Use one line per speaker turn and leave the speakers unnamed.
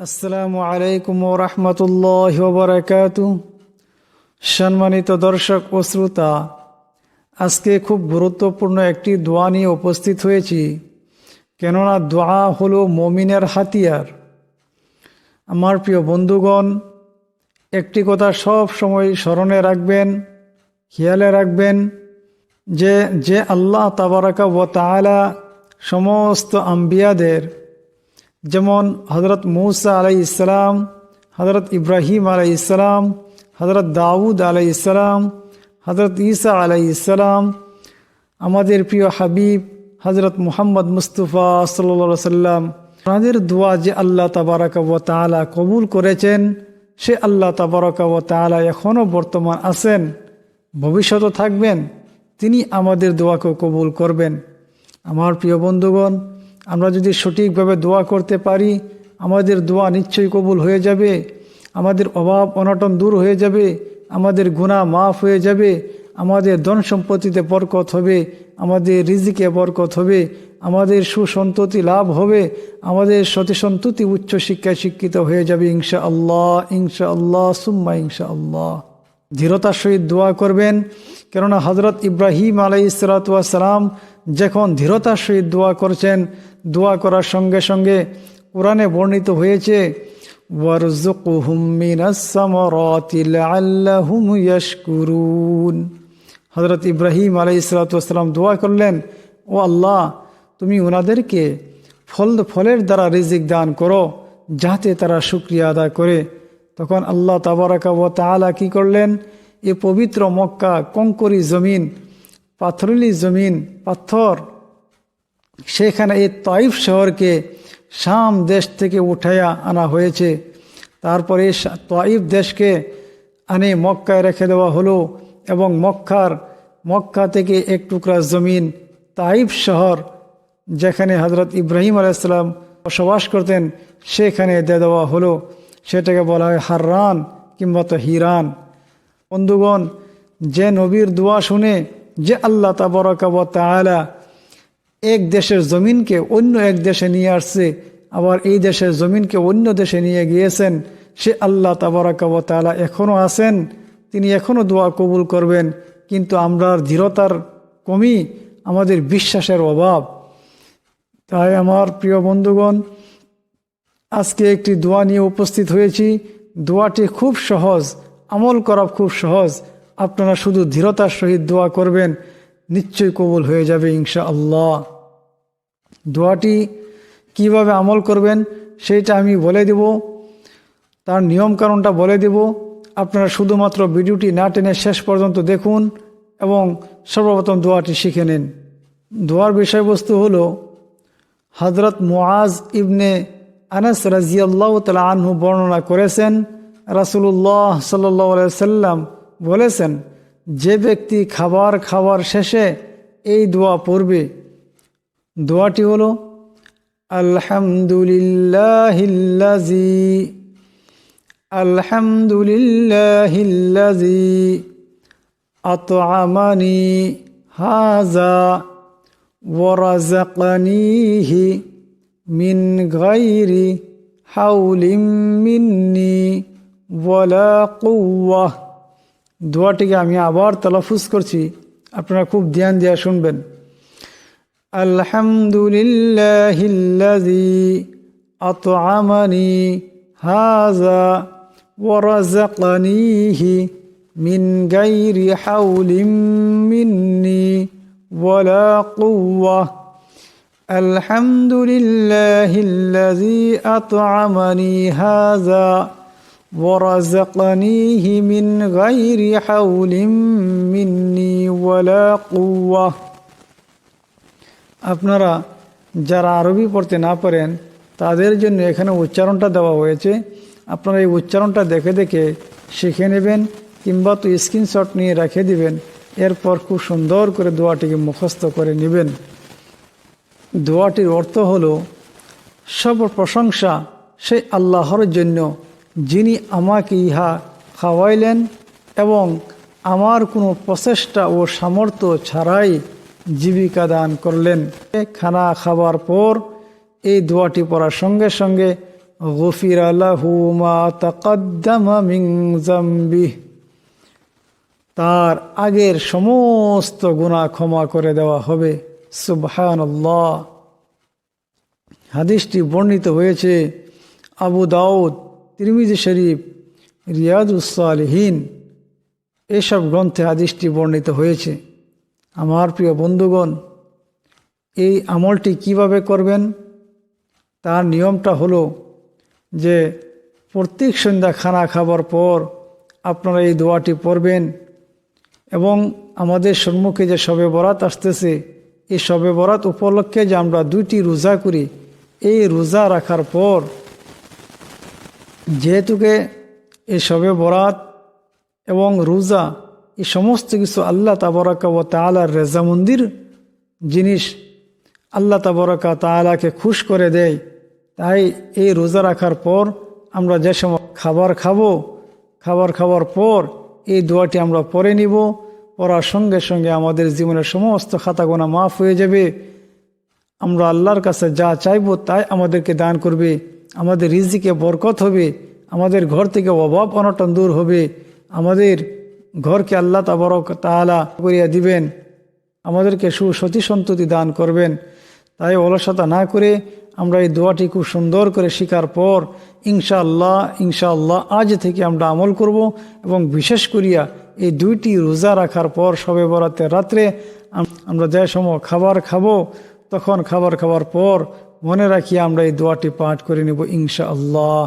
আসসালামু আলাইকুম ওয়া রাহমাতুল্লাহি ওয়া বারাকাতুহু। সম্মানিত দর্শক ও শ্রোতা, আজকে খুব গুরুত্বপূর্ণ একটি দোয়া নিয়ে উপস্থিত হয়েছি, কেননা দোয়া হলো মুমিনের হাতিয়ার। আমার প্রিয় বন্ধুগণ, একটি কথা সব সময় স্মরণে রাখবেন, খেয়ালে রাখবেন যে আল্লাহ তাবারাকা ওয়া তাআলা সমস্ত আম্বিয়াদের, যেমন হজরত মুসা আলাইহিস সালাম, হজরত ইব্রাহিম আলাইহিস সালাম, হজরত দাউদ আলাইহিস সালাম, হজরত ঈসা আলাইহিস সালাম, আমাদের প্রিয় হাবিব হজরত মুহাম্মদ মুস্তাফা সাল্লাল্লাহু আলাইহি সাল্লাম, তাদের দোয়া যে আল্লাহ তাবারাকা ওয়া তাআলা কবুল করেছেন, সে আল্লাহ তাবারাকা ওয়া তাআলা এখনও বর্তমান আছেন, ভবিষ্যতে থাকবেন। তিনি আমাদের দোয়াকে কবুল করবেন। আমার প্রিয় বন্ধুগণ, আমরা যদি সঠিকভাবে দোয়া করতে পারি, আমাদের দোয়া নিশ্চয়ই কবুল হয়ে যাবে। আমাদের অভাব অনটন দূর হয়ে যাবে, আমাদের গুনাহ মাফ হয়ে যাবে, আমাদের ধন সম্পত্তিতে বরকত হবে, আমাদের রিজিকে বরকত হবে, আমাদের সুসন্ততি লাভ হবে, আমাদের সন্ততি উচ্চ শিক্ষায় শিক্ষিত হয়ে যাবে ইনশাআল্লাহ, ইনশাআল্লাহ, সুম্মা ইনশাআল্লাহ। দৃঢ়তার সহিত দোয়া করবেন, কেননা হজরত ইব্রাহিম আলাইহিস সালাতু ওয়াস সালাম যখন দৃঢ়তার সহিত দোয়া করছেন, দোয়া করার সঙ্গে সঙ্গে কোরআনে বর্ণিত হয়েছে, ওয়ারযুকহুম মিনাস সামারাতি লাআল্লাহুম ইয়াশকুরুন। হজরত ইব্রাহিম আলাইহিস সালাতু ওয়াস সালাম দোয়া করলেন, ও আল্লাহ, তুমি ওনাদেরকে ফলের দ্বারা রিজিক দান করো, যাতে তারা শুকরিয়া আদায় করে। তখন আল্লাহ তাবারাকা ওয়া তাআলা কি করলেন, এ পবিত্র মক্কা কঙ্করি জমিন, পাথরিলি জমিন, পাথর, সেখানে এই তাইফ শহরকে শাম দেশ থেকে উঠাইয়া আনা হয়েছে। তারপরে তাইফ দেশকে আনে মক্কায় রেখে দেওয়া হলো, এবং মক্কা থেকে এক টুকরা জমিন তাইফ শহর, যেখানে হজরত ইব্রাহিম আলাইহিস সালাম বসবাস করতেন, সেখানে দিয়ে দেওয়া হলো। সেটাকে বলা হয় হাররান কিংবা তো হিরান। বন্ধুগণ, যে নবীর দোয়া শুনে যে আল্লাহ তাবারাকা ওয়া তাআলা এক দেশের জমিনকে অন্য এক দেশে নিয়ে আসছে, আবার এই দেশের জমিনকে অন্য দেশে নিয়ে গিয়েছেন, সে আল্লাহ তাবারাকা ওয়া তাআলা এখনও আছেন, তিনি এখনও দোয়া কবুল করবেন। কিন্তু আমরা দৃঢ়তার কমি, আমাদের বিশ্বাসের অভাব। তাই আমার প্রিয় বন্ধুগণ, আজকে একটি দোয়া নিয়ে উপস্থিত হয়েছি। দোয়াটি খুব সহজ, আমল করা খুব সহজ। আপনারা শুধু দৃঢ়তার সহিত দোয়া করবেন, নিশ্চয়ই কবুল হয়ে যাবে ইনশাআল্লাহ। দোয়াটি কিভাবে আমল করবেন সেইটা আমি বলে দেব, তার নিয়মকানুনটা বলে দেব। আপনারা শুধুমাত্র ভিডিওটি না টেনে শেষ পর্যন্ত দেখুন এবং সর্বপ্রথম দোয়াটি শিখে নিন। দোয়ার বিষয়বস্তু হলো, হযরত মুআজ ইবনে আনাস রাদিয়াল্লাহু তাআলা আনহু বর্ণনা করেছেন, রাসূলুল্লাহ সাল্লাল্লাহু আলাইহি সাল্লাম বলেছেন, যে ব্যক্তি খাবার শেষে এই দোয়া পড়বে, দোয়াটি হলো, আলহামদুলিল্লাহিল্লাযী আত'আমানি হাযা ওয়া রাযাকানিহি মিন গায়রি হাওলিন মিন্নি ওয়ালা কুওয়াহ। দোয়াটিকে আমি আবার তালাফুজ করছি, আপনারা খুব ধ্যান দিয়ে শুনবেন। আলহামদুলিল্লাহিল্লাযী আত'আমানি হাযা ওয়া রাযাকানিহি মিন গায়রি হাওলিন মিন্নি ওয়ালা কুওয়াহ। আলহামদুলিল্লাহিল্লাযী আত'আমানি হাযা وَرَزَقَنِيهِ مِنْ غَيْرِ حَوْلٍ مِّنِّي وَلَا قُوَّةٍ। আপনারা যারা আরবি পড়তে না পারেন, তাদের জন্য এখানে উচ্চারণটা দেওয়া হয়েছে। আপনারা এই উচ্চারণটা দেখে দেখে শিখে নেবেন, কিংবা তো স্ক্রিনশট নিয়ে রেখে দিবেন। এরপর খুব সুন্দর করে দোয়াটিকে মুখস্থ করে নেবেন। দোয়াটির অর্থ হলো, সর্বপ্রশংসা সেই আল্লাহর জন্য, যিনি আমাকে ইহা খাওয়াইলেন এবং আমার কোনো প্রচেষ্টা ও সামর্থ্য ছাড়াই জীবিকা দান করলেন। খানা খাবার পর এই দোয়াটি পড়ার সঙ্গে সঙ্গে গুফিরা লাহু মা তাকদ্দামা মিন যামবিহি, তার আগের সমস্ত গুনাহ ক্ষমা করে দেওয়া হবে। সুবহানাল্লাহ। হাদিসটি বর্ণিত হয়েছে আবু দাউদ, তিরমিজি শরীফ, রিয়াদুস সালিহিন এসব গ্রন্থে হাদিসটি বর্ণিত হয়েছে। আমার প্রিয় বন্ধুগণ, এই আমলটি কিভাবে করবেন তার নিয়মটা হলো যে প্রত্যেক সন্ধ্যা খানা খাবার পর আপনারা এই দোয়াটি পড়বেন এবং আমাদের সম্মুখে যে শবে বরাত আসতেছে, এই শবে বরাত উপলক্ষে যে আমরা 2টি রোজা করি, এই রোজা রাখার পর যেহেতুকে এই শবে বরাত এবং রোজা এই সমস্ত কিছু আল্লাহ তাবারাকা ওয়া তাআলার রেজামন্দির জিনিস, আল্লাহ তাবারাকা তাআলাকে খুশ করে দেয়। তাই এই রোজা রাখার পর আমরা যে সময় খাবার খাওয়ার পর এই দোয়াটি আমরা পড়ে নিব। পড়ার সঙ্গে সঙ্গে আমাদের জীবনের সমস্ত খাতা গোনা মাফ হয়ে যাবে। আমরা আল্লাহর কাছে যা চাইব তাই আমাদেরকে দান করবে। আমাদের রিজিকে বরকত হবে, আমাদের ঘর থেকে অভাব অনটন দূর হবে, আমাদের ঘরকে আল্লাহ তাবারক তাআলা করিয়া দিবেন, আমাদেরকে সুসতি সন্ততি দান করবেন। তাই অলসতা না করে আমরা এই দোয়াটি খুব সুন্দর করে শিখার পর ইনশাআল্লাহ আজ থেকে আমরা আমল করব। এবং বিশেষ করিয়া এই 2টি রোজা রাখার পর শবে বরাতের রাত্রে আমরা যে সময় খাবার খাবো, তখন খাবার খাওয়ার পর মনে রাখি আমরা এই দোয়াটি পাঠ করে নেব ইনশাআল্লাহ।